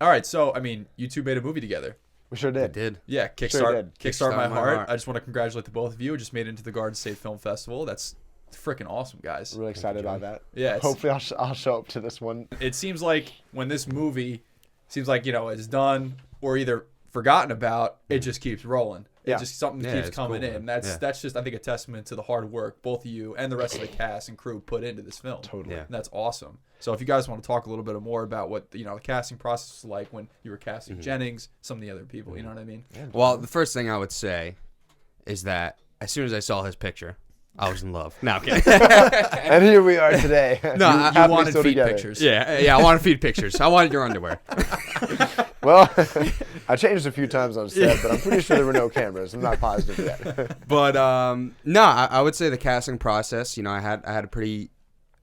All right, so I mean, you two made a movie together. We sure did. We did. Yeah, Kickstart My Heart. I just want to congratulate the both of you. It just made it into the Garden State Film Festival. That's freaking awesome, guys. Really excited about that. Yeah. Hopefully I'll show up to this one. It seems like when this movie seems like, is done or either forgotten about, it just keeps rolling. Yeah. It just something keeps coming cool, in. man. That's just, I think, a testament to the hard work both of you and the rest of the cast and crew put into this film. Totally. Yeah. And that's awesome. So if you guys want to talk a little bit more about what the casting process was like when you were casting Jennings, some of the other people, you know what I mean? Yeah, Well, the first thing I would say is that as soon as I saw his picture, I was in love. No, I'm kidding. And here we are today. No, You I wanted still feet together. pictures. yeah, I want to feed pictures. I wanted your underwear. Well, I changed a few times on set, but I'm pretty sure there were no cameras. I'm not positive yet. But no, I would say the casting process. I had a pretty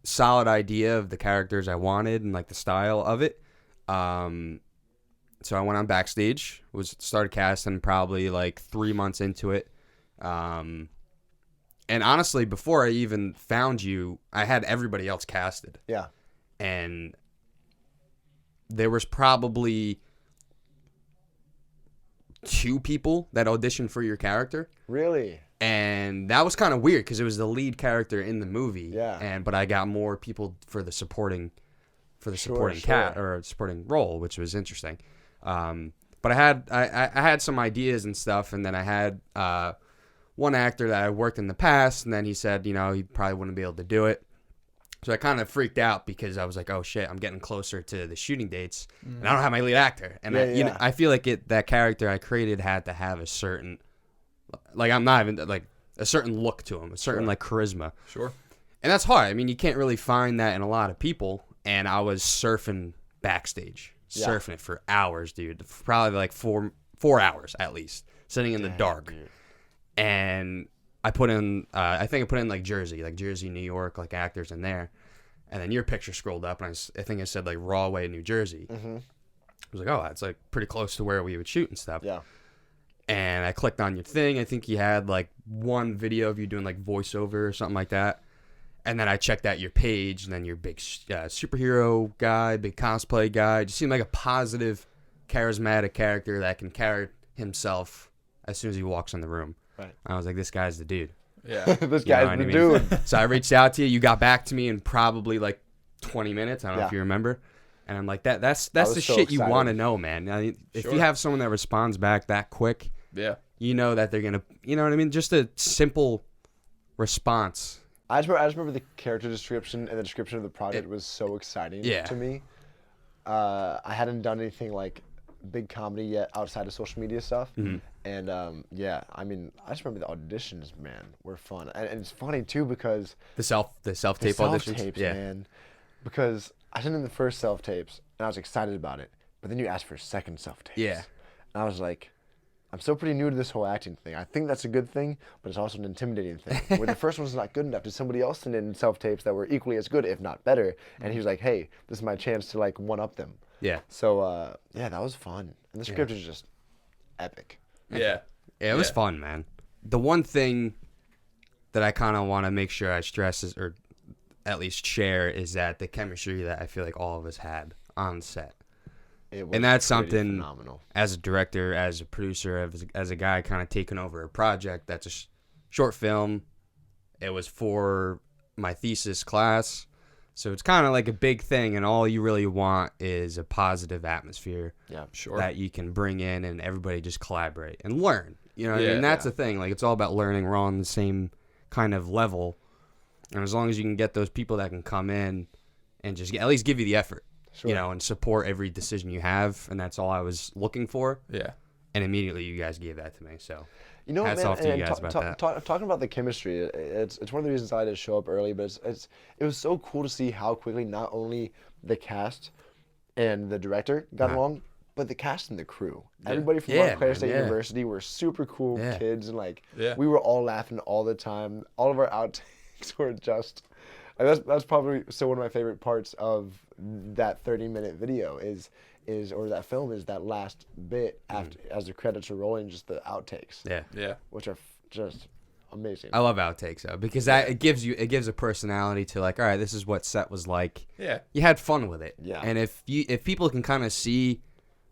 solid idea of the characters I wanted and like the style of it. So I went on Backstage. Started casting probably like 3 months into it. And honestly, before I even found you, I had everybody else casted. Yeah. And there was probably 2 people that auditioned for your character. Really? And that was kind of weird because it was the lead character in the movie. Yeah. But I got more people for the supporting supporting role, which was interesting. But I had some ideas and stuff, and then I had one actor that I worked in the past, and then he said, he probably wouldn't be able to do it. So I kind of freaked out because I was like, oh shit, I'm getting closer to the shooting dates, and I don't have my lead actor. And I feel like that character I created had to have a certain, like, I'm not even like a certain look to him, a certain like charisma. Sure. And that's hard. I mean, you can't really find that in a lot of people. And I was surfing Backstage, surfing it for hours, dude. Probably like 4 hours at least, sitting in the dark. Dude. And I put in, I think I put in like Jersey, New York, like actors in there. And then your picture scrolled up, and I think it said like Rahway, New Jersey. Mm-hmm. I was like, oh, that's like pretty close to where we would shoot and stuff. Yeah. And I clicked on your thing. I think you had like one video of you doing like voiceover or something like that. And then I checked out your page, and then your big superhero guy, big cosplay guy. Just seemed like a positive, charismatic character that can carry himself as soon as he walks in the room. Right. I was like, this guy's the dude. Yeah. This guy's the dude. So I reached out to you. You got back to me in probably like 20 minutes. I don't know if you remember. And I'm like, that's the so shit you excited. want to know, man. I mean, if you have someone that responds back that quick, you know that they're going to, you know what I mean? Just a simple response. I just remember the character description and the description of the project was so exciting to me. I hadn't done anything like big comedy yet outside of social media stuff. Mm-hmm. And I mean, I just remember the auditions, man, were fun. And it's funny too because the self-tape auditions. Tapes, man. Because I sent in the first self-tapes and I was excited about it. But then you asked for second self-tapes. Yeah. And I was like, I'm still pretty new to this whole acting thing. I think that's a good thing, but it's also an intimidating thing. Where the first one's not good enough, did somebody else send in self-tapes that were equally as good, if not better? And he was like, hey, this is my chance to like one-up them. Yeah. So, that was fun. And the script is just epic. Yeah. Yeah, it was fun, man. The one thing that I kind of want to make sure I stress is, or at least share, is that the chemistry that I feel like all of us had on set. And that's something, phenomenal. As a director, as a producer, as a guy kind of taking over a project that's a short film. It was for my thesis class. So it's kind of like a big thing, and all you really want is a positive atmosphere that you can bring in and everybody just collaborate and learn. You know what I mean? That's the thing. Like, it's all about learning. We're all on the same kind of level. And as long as you can get those people that can come in and just at least give you the effort. Sure. And support every decision you have, and that's all I was looking for. Yeah. And immediately you guys gave that to me, so hats off to you guys about that. Talking about the chemistry, it's one of the reasons I didn't show up early, but it was so cool to see how quickly not only the cast and the director got along, but the cast and the crew. Yeah. Everybody from Montclair State University were super cool kids, and we were all laughing all the time. All of our outtakes were just... That's probably still one of my favorite parts of that 30-minute video or that film is that last bit after as the credits are rolling, just the outtakes. Yeah. Which are just amazing. I love outtakes though because it gives a personality to like, all right, this is what set was like. Yeah. You had fun with it. Yeah. And if people can kind of see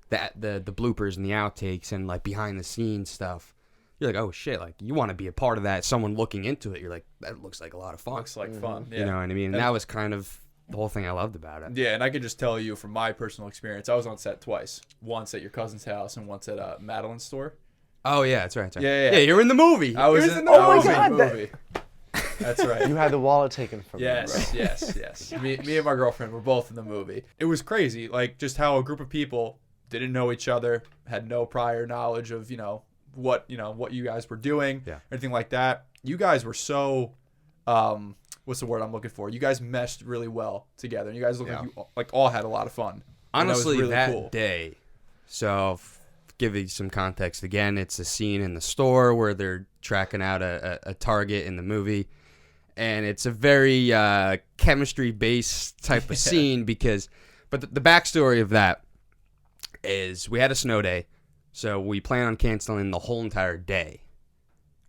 the bloopers and the outtakes and like behind the scenes stuff, you're like, oh shit, like you want to be a part of that. Someone looking into it, you're like, that looks like a lot of fun. Looks like fun. Yeah. You know what I mean? And that was kind of the whole thing I loved about it. Yeah, and I could just tell you from my personal experience, I was on set twice. Once at your cousin's house and once at Madeline's store. Oh yeah, that's right. That's right. Yeah. Yeah, you're in the movie. I was in the movie. That's right. You had the wallet taken from you, bro. Yes. Me and my girlfriend were both in the movie. It was crazy, like just how a group of people didn't know each other, had no prior knowledge of what you guys were doing, anything like that. You guys were so what's the word I'm looking for? You guys meshed really well together. And you guys look like you all had a lot of fun. Honestly, that, really cool. day. So, give you some context again. It's a scene in the store where they're tracking out a target in the movie, and it's a very chemistry-based type of scene but the backstory of that is we had a snow day, so we plan on canceling the whole entire day,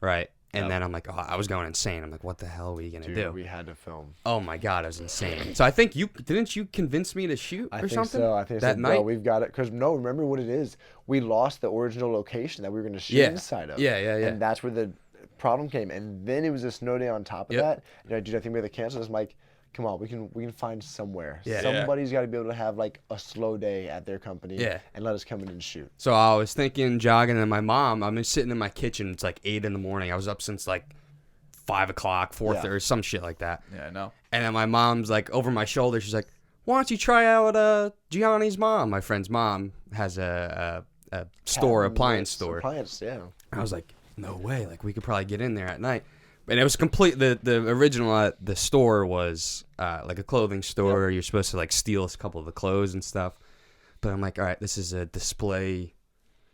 right? And then I'm like, I was going insane. I'm like, what the hell are we going to do? We had to film. Oh my God, it was insane. So I think didn't you convince me to shoot or something? I think so. That night? Bro, we've got it. Because, remember what it is? We lost the original location that we were going to shoot inside of. Yeah. And that's where the problem came. And then it was a snow day on top of that. Dude, I think we had to cancel this. I'm like, come on, we can find somewhere. Yeah. Somebody's got to be able to have like a slow day at their company and let us come in and shoot. So I was thinking jogging, and my mom, I'm sitting in my kitchen. It's like 8 a.m. I was up since like 5 o'clock, 4:30, or some shit like that. Yeah, I know. And then my mom's like over my shoulder. She's like, why don't you try out Gianni's mom? My friend's mom has a appliance store. Appliance, yeah. I was like, no way. Like, we could probably get in there at night. And it was complete. The original the store was like a clothing store. You're supposed to like steal a couple of the clothes and stuff. But I'm like, all right, this is a display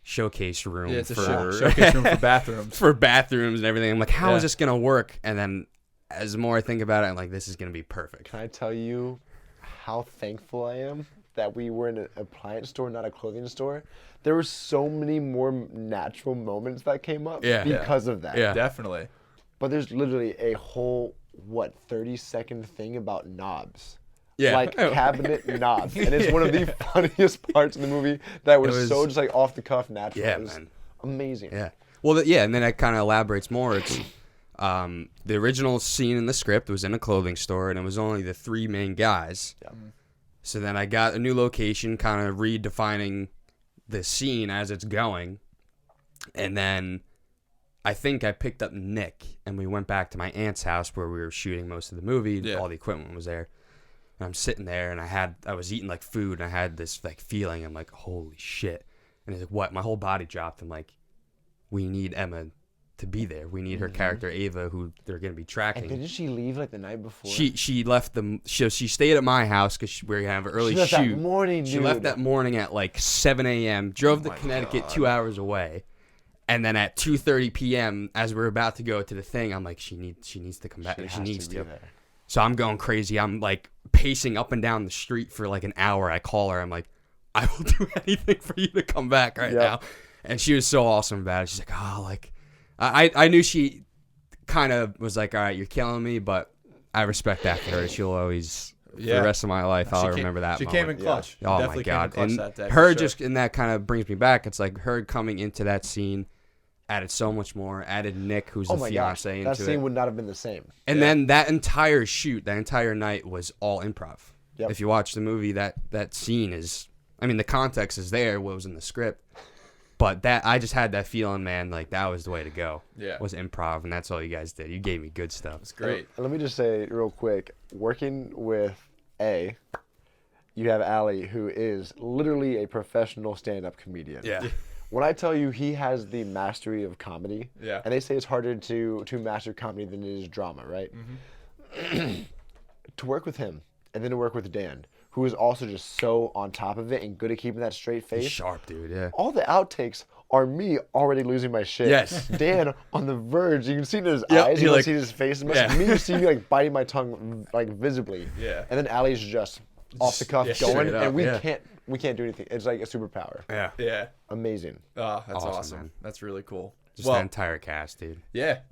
showcase room. Yeah, it's a showcase room for bathrooms. For bathrooms and everything. I'm like, how is this gonna work? And then as the more I think about it, I'm like, this is gonna be perfect. Can I tell you how thankful I am that we were in an appliance store, not a clothing store? There were so many more natural moments that came up because of that. Yeah, definitely. But there's literally a whole 30-second thing about knobs. Yeah. Like cabinet knobs. And it's one of the funniest parts of the movie that was so just like off the cuff natural. Yeah, it was man. Amazing. Yeah. Well, and then that kind of elaborates more. It's the original scene in the script was in a clothing store, and it was only the 3 main guys. Yeah. So then I got a new location, kind of redefining the scene as it's going. And then I think I picked up Nick, and we went back to my aunt's house where we were shooting most of the movie. Yeah. All the equipment was there. And I'm sitting there, and I was eating like food, and I had this like feeling. I'm like, holy shit. And he's like, what? My whole body dropped. I'm like, we need Emma to be there. We need her character, Ava, who they're going to be tracking. And didn't she leave like the night before? She left she stayed at my house because we have an early shoot. She left that morning, dude. She left that morning at like 7 a.m., drove to Connecticut 2 hours away. And then at 2:30 p.m., as we're about to go to the thing, I'm like, she needs to come back. She needs to. So I'm going crazy. I'm like pacing up and down the street for like an hour. I call her. I'm like, I will do anything for you to come back right now. And she was so awesome about it. She's like, I knew she kind of was like, all right, you're killing me, but I respect that for her. She'll always, for the rest of my life, I'll remember that moment. She came in clutch. Oh my God. And that kind of brings me back. It's like her coming into that scene added so much more, added Nick, who's the fiance, into it. That scene would not have been the same. And then that entire shoot, that entire night was all improv. Yep. If you watch the movie, that scene is, I mean, the context is there, what was in the script. But I just had that feeling, man, like that was the way to go. Yeah. Was improv, and that's all you guys did. You gave me good stuff. It's great. Let me just say real quick, working with you have Allie, who is literally a professional stand-up comedian. Yeah. When I tell you he has the mastery of comedy, and they say it's harder to master comedy than it is drama, right? Mm-hmm. To work with him, and then to work with Dan, who is also just so on top of it and good at keeping that straight face. He's sharp, dude, yeah. All the outtakes are me already losing my shit. Yes. Dan on the verge, you can see it in his eyes, you can see his face. Me, you see me like biting my tongue like visibly. Yeah. And then Allie's just off the cuff going, and we can't do anything. It's like a superpower. Yeah. Yeah. Amazing. Oh, that's awesome. Man. That's really cool. Just the entire cast, dude. Yeah.